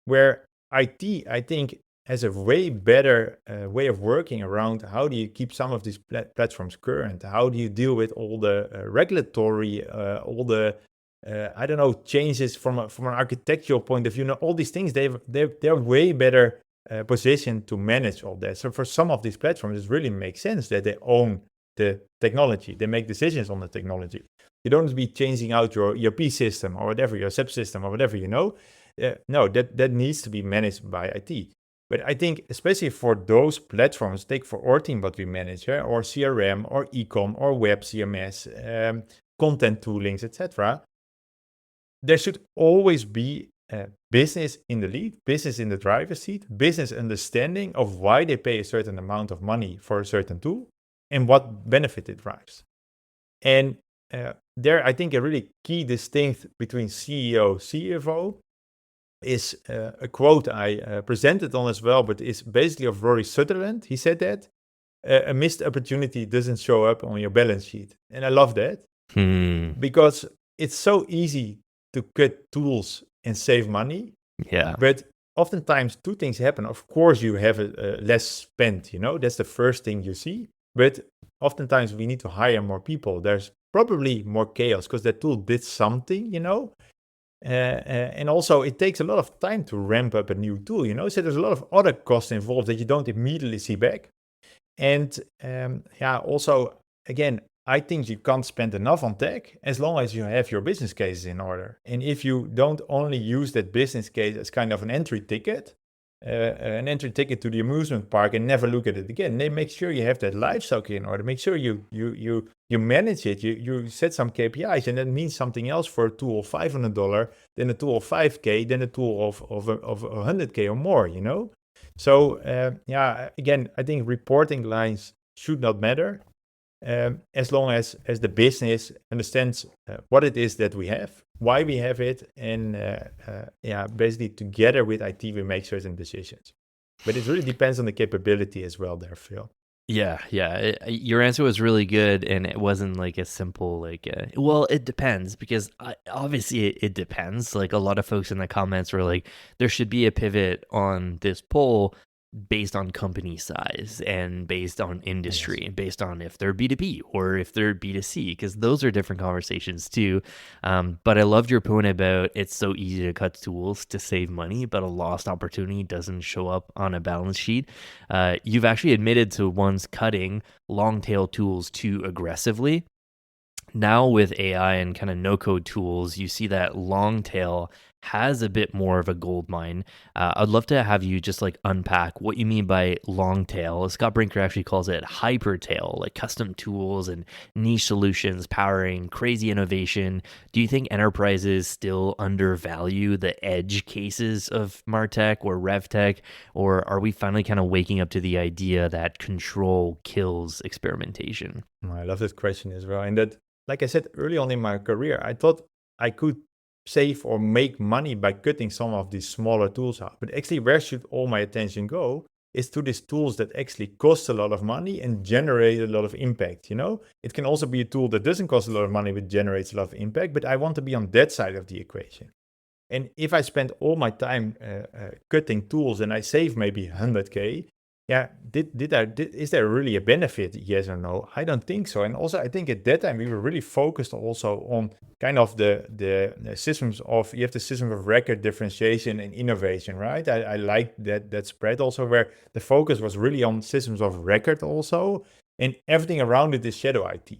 where IT, I think, has a way better way of working around how do you keep some of these platforms current, how do you deal with all the regulatory, all the I don't know, changes from an architectural point of view. All these things, they're way better positioned to manage all that. So for some of these platforms, it really makes sense that they own the technology. They make decisions on the technology. You don't be changing out your ERP system or whatever, your SAP system or whatever, no, that needs to be managed by IT. But I think especially for those platforms, take for our team what we manage, or CRM or ecom or web CMS, content toolings, etc. There should always be business in the lead, business in the driver's seat, business understanding of why they pay a certain amount of money for a certain tool and what benefit it drives. And there, I think a really key distinct between CEO, CFO is a quote I presented on as well, but it's basically of Rory Sutherland. He said that a missed opportunity doesn't show up on your balance sheet. And I love that because it's so easy to cut tools and save money. Yeah. But oftentimes two things happen. Of course, you have less spent, that's the first thing you see. But oftentimes we need to hire more people. There's probably more chaos because that tool did something, and also it takes a lot of time to ramp up a new tool, so there's a lot of other costs involved that you don't immediately see back. And also, again, I think you can't spend enough on tech as long as you have your business cases in order. And if you don't only use that business case as kind of an entry ticket to the amusement park and never look at it again, then make sure you have that life cycle in order. Make sure you manage it. You set some KPIs, and that means something else for a tool of $500, then a tool of $5K, then a tool of $100K or more. So again, I think reporting lines should not matter. As long as the business understands what it is that we have, why we have it, and basically together with IT we make certain decisions. But it really depends on the capability as well there, Phil. Yeah. Your answer was really good, and it wasn't like a simple well, it depends, because obviously it depends. Like a lot of folks in the comments were like, there should be a pivot on this poll based on company size and based on industry and based on if they're B2B or if they're B2C, because those are different conversations too. But I loved your point about it's so easy to cut tools to save money, but a lost opportunity doesn't show up on a balance sheet. You've actually admitted to once cutting long tail tools too aggressively. Now with AI and kind of no-code tools, you see that long tail has a bit more of a gold mine. I'd love to have you just unpack what you mean by long tail. Scott Brinker actually calls it hyper tail, like custom tools and niche solutions powering crazy innovation. Do you think enterprises still undervalue the edge cases of MarTech or RevTech, or are we finally kind of waking up to the idea that control kills experimentation? I love this question as well. And that, like I said early on in my career, I thought I could save or make money by cutting some of these smaller tools out. But actually, where should all my attention go is to these tools that actually cost a lot of money and generate a lot of impact. It can also be a tool that doesn't cost a lot of money but generates a lot of impact, but I want to be on that side of the equation. And if I spend all my time cutting tools and I save maybe 100K, is there really a benefit? Yes or no? I don't think so. And also, I think at that time we were really focused also on kind of the systems of, you have the system of record, differentiation, and innovation, right? I like that spread also, where the focus was really on systems of record also, and everything around it is shadow IT.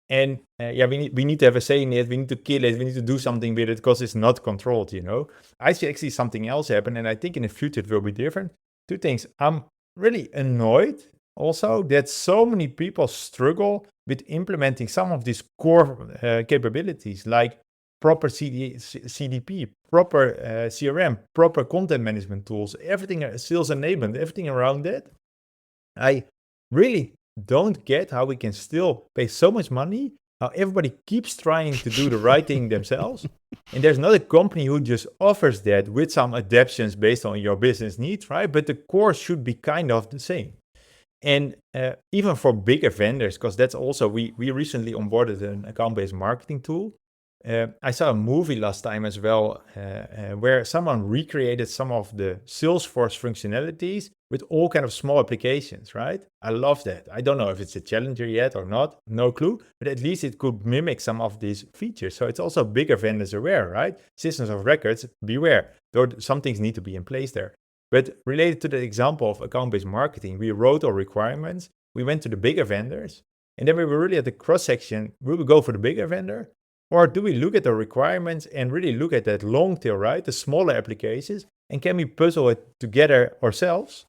And we need to have a say in it. We need to kill it. We need to do something with it because it's not controlled. I see actually something else happen, and I think in the future it will be different. Two things. I'm really annoyed also that so many people struggle with implementing some of these core capabilities, like proper CDP, proper CRM, proper content management tools, everything, sales enablement, everything around that. I really don't get how we can still pay so much money, how everybody keeps trying to do the right thing themselves. And there's not a company who just offers that with some adaptations based on your business needs, right? But the core should be kind of the same. And even for bigger vendors, because that's also, we recently onboarded an account-based marketing tool. I saw a movie last time as well, where someone recreated some of the Salesforce functionalities with all kind of small applications, right? I love that. I don't know if it's a challenger yet or not, no clue, but at least it could mimic some of these features. So it's also bigger vendors aware, right? Systems of records, beware. Some things need to be in place there. But related to the example of account-based marketing, we wrote our requirements, we went to the bigger vendors, and then we were really at the cross-section, will we go for the bigger vendor? Or do we look at the requirements and really look at that long tail, right? The smaller applications, and can we puzzle it together ourselves?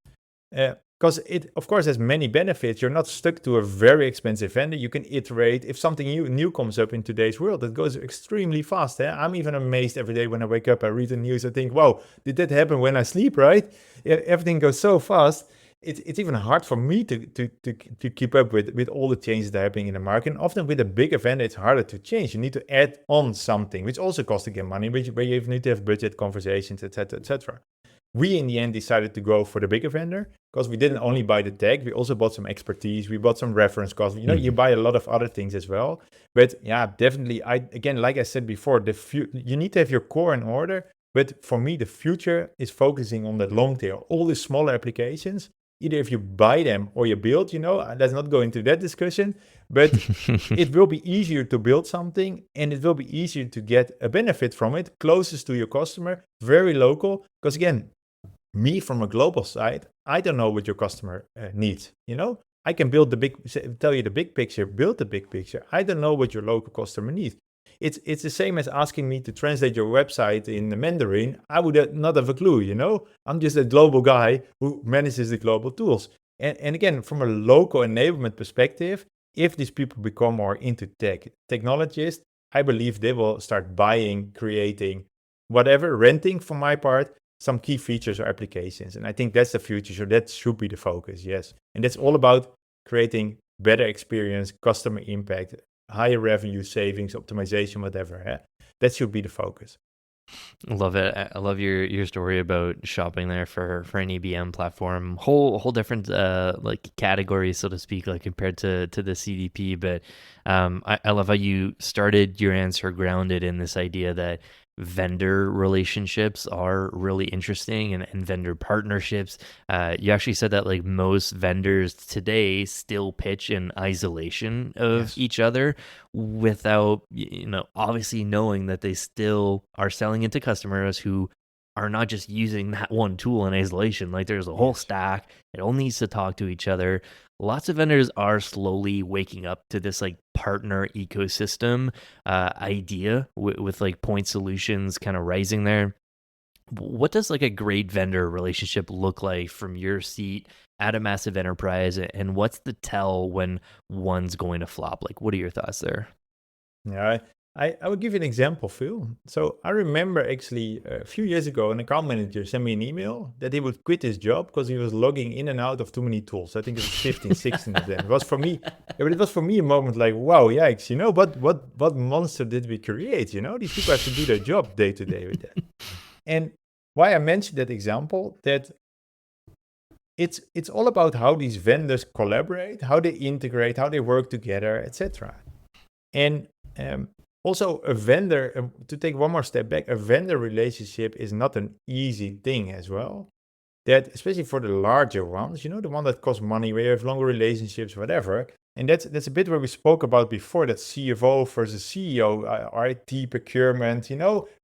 Because it, of course, has many benefits. You're not stuck to a very expensive vendor. You can iterate. If something new comes up in today's world, it goes extremely fast. I'm even amazed every day when I wake up, I read the news, I think, wow, did that happen when I sleep, right? Everything goes so fast. It's even hard for me to keep up with all the changes that are happening in the market. And often with a bigger vendor, it's harder to change. You need to add on something, which also costs again money, where you need to have budget conversations, etc., etc. We, in the end, decided to go for the bigger vendor because we didn't only buy the tech, we also bought some expertise, we bought some reference costs. You buy a lot of other things as well. But yeah, definitely, like I said before, you need to have your core in order. But for me, the future is focusing on that long tail, all these smaller applications. Either if you buy them or you build, let's not go into that discussion, but it will be easier to build something and it will be easier to get a benefit from it, closest to your customer, very local. Because again, me from a global side, I don't know what your customer needs, I can tell you the big picture, build the big picture. I don't know what your local customer needs. It's the same as asking me to translate your website in Mandarin. I would not have a clue, I'm just a global guy who manages the global tools. And again, from a local enablement perspective, if these people become more into technologists, I believe they will start buying, creating, whatever, renting from my part, some key features or applications. And I think that's the future. So that should be the focus, yes. And that's all about creating better experience, customer impact, higher revenue, savings, optimization, whatever. That should be the focus. Love it. I love your story about shopping there for an EBM platform. Whole different like categories, so to speak, like compared to the CDP. But I love how you started your answer grounded in this idea that vendor relationships are really interesting and vendor partnerships. You actually said that like most vendors today still pitch in isolation of each other without, obviously knowing that they still are selling into customers who are not just using that one tool in isolation. Like there's a whole stack. It all needs to talk to each other. Lots of vendors are slowly waking up to this like partner ecosystem idea with like point solutions kind of rising there. What does like a great vendor relationship look like from your seat at a massive enterprise? And what's the tell when one's going to flop? Like, what are your thoughts there? Yeah, I will give you an example, Phil. So I remember actually a few years ago, an account manager sent me an email that he would quit his job because he was logging in and out of too many tools. I think it was 15, 16 of them. It was for me, but it was for me a moment like, wow, yikes, what monster did we create? These people have to do their job day to day with that. And why I mentioned that example, that it's all about how these vendors collaborate, how they integrate, how they work together, etc. And also, a vendor, to take one more step back, a vendor relationship is not an easy thing as well. That, especially for the larger ones, the one that costs money, where you have longer relationships, whatever. And that's a bit where we spoke about before, that CFO versus CEO, IT, procurement,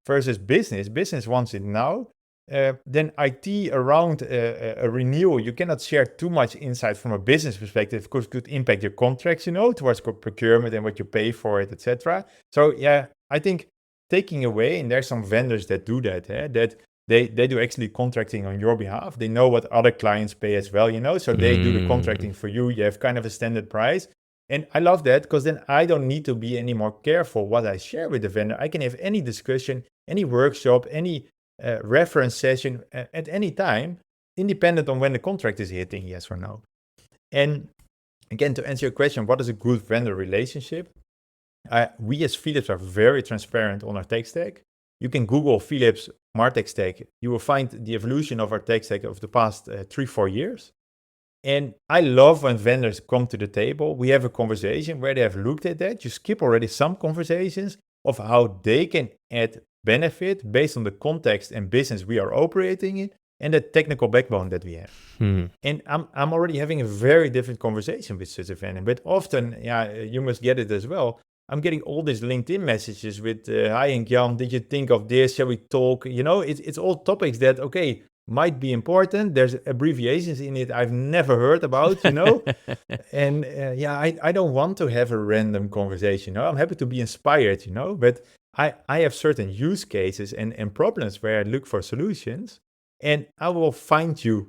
versus business. Business wants it now. Then IT around a renewal, you cannot share too much insight from a business perspective, because it could impact your contracts, towards procurement and what you pay for it, etc. So yeah, I think taking away, and there's some vendors that do that, that they do actually contracting on your behalf. They know what other clients pay as well, so they do the contracting for you. You have kind of a standard price. And I love that, because then I don't need to be any more careful what I share with the vendor. I can have any discussion, any workshop, any reference session at any time, independent on when the contract is hitting, yes or no. And again, to answer your question, what is a good vendor relationship? We as Philips are very transparent on our tech stack. You can Google Philips Martech stack. You will find the evolution of our tech stack of the past 3-4 years. And I love when vendors come to the table. We have a conversation where they have looked at that. You skip already some conversations. of how they can add benefit based on the context and business we are operating in and the technical backbone that we have. And I'm already having a very different conversation with such a vendor. But often, you must get it as well. I'm getting all these LinkedIn messages with, hi Henk-jan, did you think of this? Shall we talk? It's all topics that, okay, might be important. There's abbreviations in it I've never heard about, And I don't want to have a random conversation. I'm happy to be inspired, but I have certain use cases and problems where I look for solutions. And I will find you,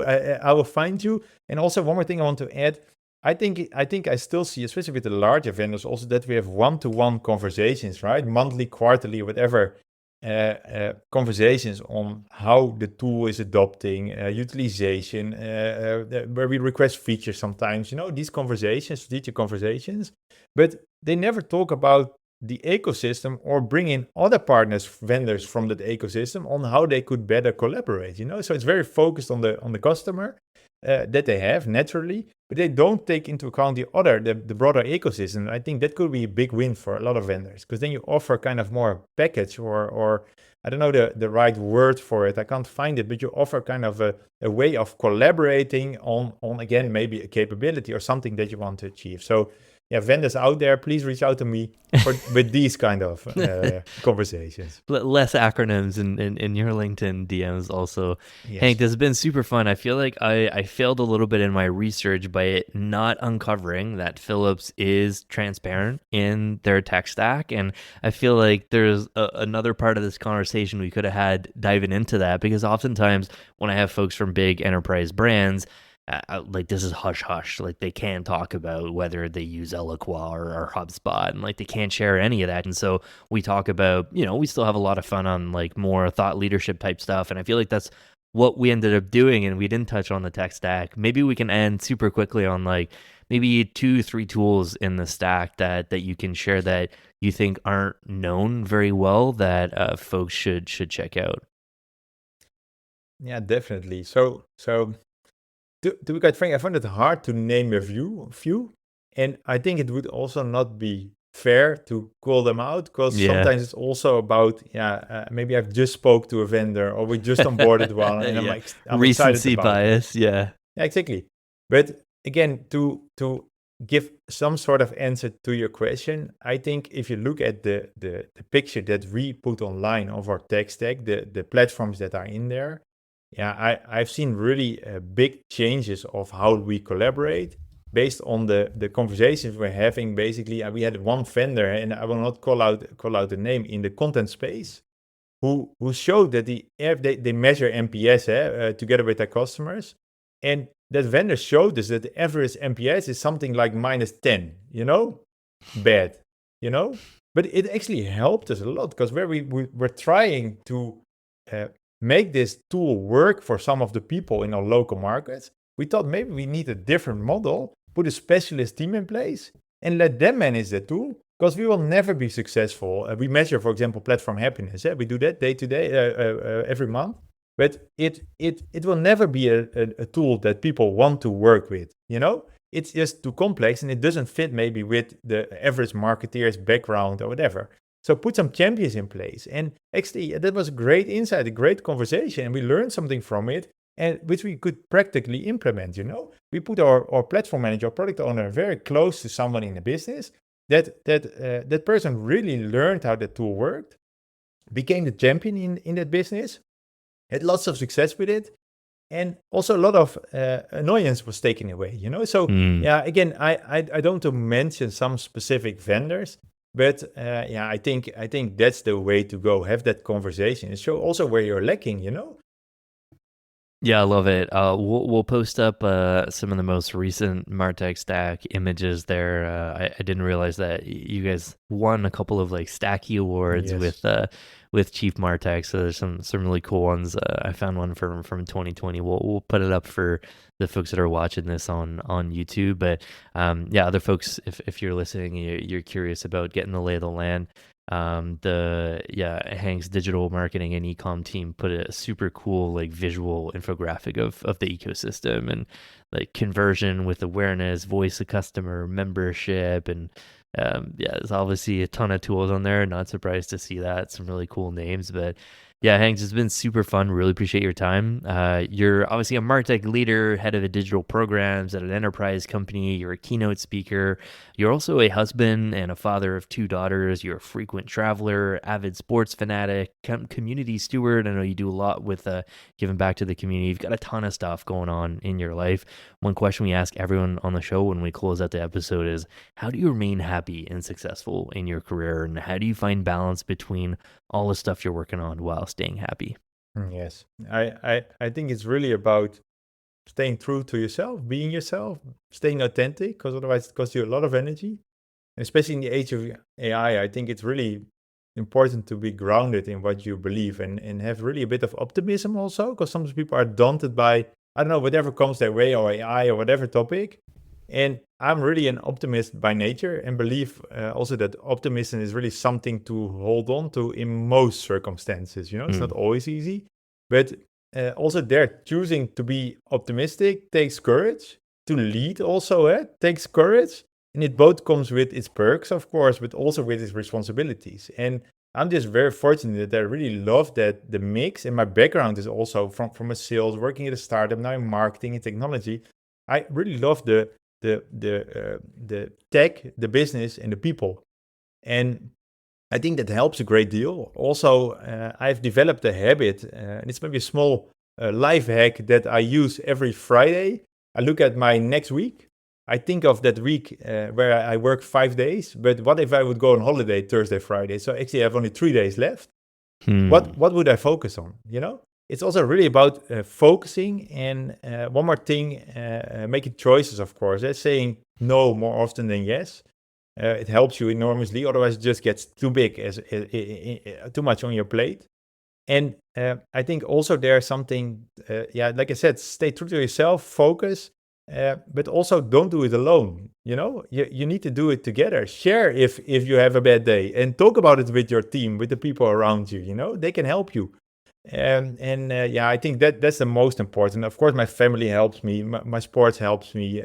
I will find you. And also one more thing I want to add. I think I still see, especially with the larger vendors, also that we have one-to-one conversations, right? Monthly, quarterly, whatever, conversations on how the tool is adopting, utilization, where we request features sometimes, these conversations, strategic conversations, but they never talk about the ecosystem or bring in other partners, vendors from that ecosystem on how they could better collaborate, So it's very focused on the customer that they have naturally, but they don't take into account the broader ecosystem. I think that could be a big win for a lot of vendors, because then you offer kind of more package or I don't know the right word for it. I can't find it, but you offer kind of a way of collaborating on again, maybe a capability or something that you want to achieve. So vendors out there, please reach out to me with these kind of conversations. Less acronyms in your LinkedIn DMs also. Yes. Hank, this has been super fun. I feel like I failed a little bit in my research by not uncovering that Philips is transparent in their tech stack. And I feel like there's another part of this conversation we could have had diving into that, because oftentimes when I have folks from big enterprise brands, like this is hush hush, like they can't talk about whether they use Eloqua or HubSpot, and like they can't share any of that. And so we talk about, we still have a lot of fun on like more thought leadership type stuff, and I feel like that's what we ended up doing, and we didn't touch on the tech stack. Maybe we can end super quickly on like maybe 2-3 tools in the stack that you can share that you think aren't known very well that folks should check out. Yeah, definitely. So to be quite frank, I found it hard to name a few, and I think it would also not be fair to call them out, because sometimes it's also about maybe I've just spoke to a vendor or we just onboarded one, and I'm recency excited about bias. it. Yeah, exactly. But again, to give some sort of answer to your question, I think if you look at the picture that we put online of our tech stack, the platforms that are in there. I've seen really big changes of how we collaborate based on the conversations we're having. Basically, we had one vendor, and I will not call out the name, in the content space, who showed that they measure NPS together with their customers, and that vendor showed us that the average NPS is something like -10. Bad. But it actually helped us a lot, because where we were trying to make this tool work for some of the people in our local markets, we thought maybe we need a different model, put a specialist team in place and let them manage the tool, because we will never be successful. We measure, for example, platform happiness. We do that day to day, every month, but it will never be a tool that people want to work with. It's just too complex, and it doesn't fit maybe with the average marketeer's background or whatever. So put some champions in place. And actually, that was a great insight, a great conversation. And we learned something from it, and which we could practically implement. We put our platform manager, our product owner, very close to someone in the business. That person really learned how the tool worked, became the champion in that business, had lots of success with it. And also a lot of annoyance was taken away, So again, I don't want to mention some specific vendors, but I think that's the way to go. Have that conversation and show also where you're lacking. Yeah, I love it. We'll post up some of the most recent Martech Stack images there. I didn't realize that you guys won a couple of like Stacky awards with Chief Martech. So there's some really cool ones. I found one from 2020. We'll put it up for the folks that are watching this on YouTube. But other folks, if you're listening, you're curious about getting the lay of the land, Hank's digital marketing and ecom team put a super cool like visual infographic of the ecosystem and like conversion with awareness, voice of customer, membership, and there's obviously a ton of tools on there. Not surprised to see that. Some really cool names, but yeah, Hanks, it's been super fun. Really appreciate your time. You're obviously a MarTech leader, head of the digital programs at an enterprise company. You're a keynote speaker. You're also a husband and a father of 2 daughters. You're a frequent traveler, avid sports fanatic, community steward. I know you do a lot with giving back to the community. You've got a ton of stuff going on in your life. One question we ask everyone on the show when we close out the episode is, how do you remain happy and successful in your career? And how do you find balance between all the stuff you're working on while staying happy? Yes, I think it's really about staying true to yourself, being yourself, staying authentic, because otherwise it costs you a lot of energy. And especially in the age of AI, I think it's really important to be grounded in what you believe and have really a bit of optimism also, because some people are daunted by, I don't know, whatever comes their way, or AI or whatever topic. And I'm really an optimist by nature and believe also that optimism is really something to hold on to in most circumstances. It's not always easy, but also there, choosing to be optimistic takes courage. To lead also takes courage. And it both comes with its perks, of course, but also with its responsibilities. And I'm just very fortunate that I really love that the mix. And my background is also from a sales, working at a startup, now in marketing and technology. I really love the tech, the business, and the people. And I think that helps a great deal. Also, I've developed a habit, and it's maybe a small life hack that I use every Friday. I look at my next week. I think of that week where I work 5 days, but what if I would go on holiday Thursday, Friday? So actually I have only 3 days left. What would I focus on? It's also really about focusing. And one more thing, making choices, of course. Saying no more often than yes. It helps you enormously. Otherwise, it just gets too big, too much on your plate. And I think also there's something, like I said, stay true to yourself, focus, but also don't do it alone. You need to do it together. Share if you have a bad day, and talk about it with your team, with the people around you. They can help you. I think that's the most important. Of course, my family helps me. My sports helps me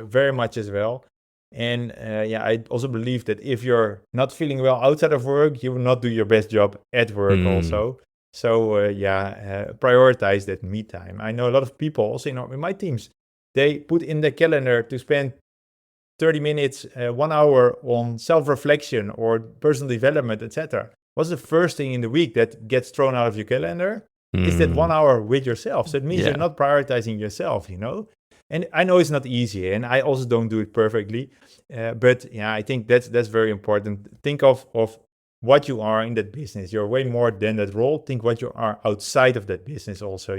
very much as well. And I also believe that if you're not feeling well outside of work, you will not do your best job at work also. So prioritize that me time. I know a lot of people also in my teams, they put in their calendar to spend 30 minutes, 1 hour on self-reflection or personal development, etc. What's the first thing in the week that gets thrown out of your calendar? Is that 1 hour with yourself. So it means you're not prioritizing yourself, And I know it's not easy, and I also don't do it perfectly. But I think that's very important. Think of what you are in that business. You're way more than that role. Think what you are outside of that business also,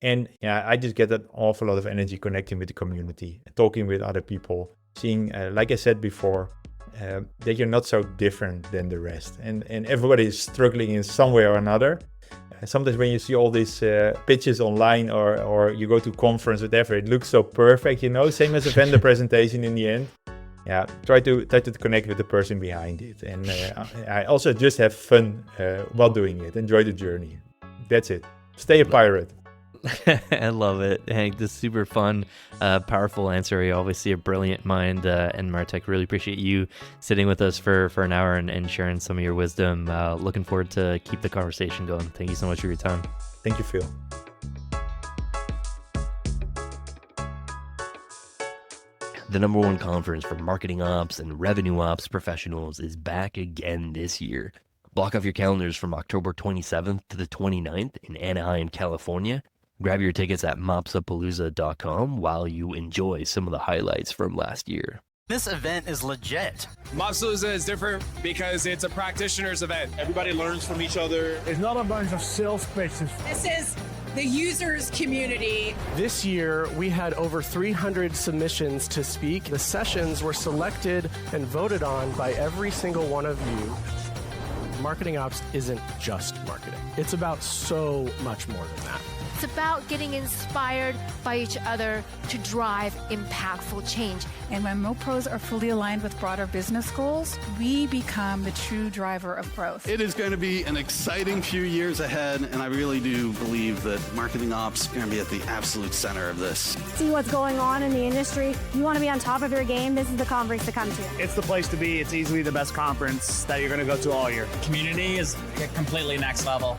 And I just get an awful lot of energy connecting with the community, talking with other people, seeing, like I said before, that you're not so different than the rest. And everybody is struggling in some way or another. Sometimes when you see all these pitches online or you go to conference, whatever, it looks so perfect, same as a vendor presentation in the end. Try to connect with the person behind it. And I also just have fun while doing it. Enjoy the journey. That's it. Stay a pirate. I love it, Hank. This is super fun, powerful answer. You always see a brilliant mind, and MarTech. Really appreciate you sitting with us for an hour and sharing some of your wisdom. Looking forward to keep the conversation going. Thank you so much for your time. Thank you, Phil. The #1 conference for marketing ops and revenue ops professionals is back again this year. Block off your calendars from October 27th to the 29th in Anaheim, California. Grab your tickets at mopsapalooza.com while you enjoy some of the highlights from last year. This event is legit. Mopsapalooza is different because it's a practitioner's event. Everybody learns from each other. It's not a bunch of sales pitches. This is the users community. This year, we had over 300 submissions to speak. The sessions were selected and voted on by every single one of you. marketing ops isn't just marketing. It's about so much more than that. It's about getting inspired by each other to drive impactful change. And when MoPros are fully aligned with broader business goals, we become the true driver of growth. It is going to be an exciting few years ahead, and I really do believe that marketing ops is going to be at the absolute center of this. See what's going on in the industry. You want to be on top of your game, this is the conference to come to. It's the place to be. It's easily the best conference that you're going to go to all year. Community is completely next level.